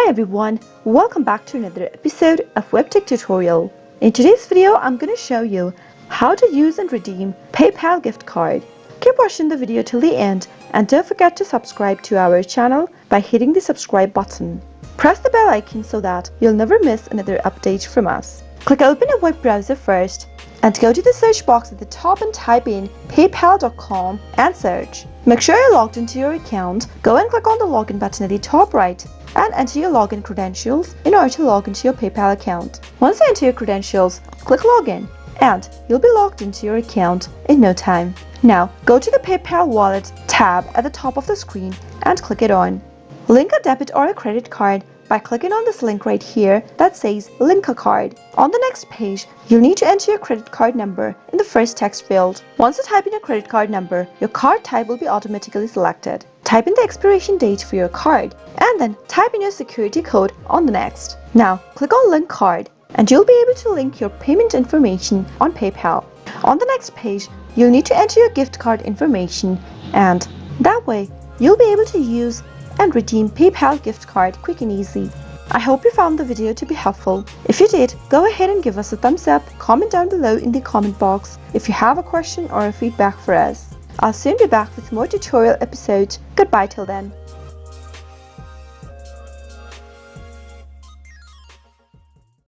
Hi everyone, welcome back to another episode of Webtech Tutorial. In today's video, I'm going to show you how to use and redeem PayPal gift card. Keep watching the video till the end and don't forget to subscribe to our channel by hitting the subscribe button. Press the bell icon so that you'll never miss another update from us. Click open a web browser first and go to the search box at the top and type in paypal.com and search. Make sure you're logged into your account. Go and click on the login button at the top right and enter your login credentials in order to log into your PayPal account. Once you enter your credentials, click login and you'll be logged into your account in no time. Now go to the PayPal wallet tab at the top of the screen and click it on. Link a debit or a credit card by clicking on this link right here that says link a card. On the next page, you'll need to enter your credit card number in the first text field. Once you type in your credit card number, your card type will be automatically selected. Type in the expiration date for your card and then type in your security code on the next. Now click on link card and you'll be able to link your payment information on PayPal. On the next page, you'll need to enter your gift card information and that way you'll be able to use and redeem PayPal gift card quick and easy. I hope you found the video to be helpful. If you did, go ahead and give us a thumbs up, comment down below in the comment box if you have a question or a feedback for us. I'll soon be back with more tutorial episodes. Goodbye till then.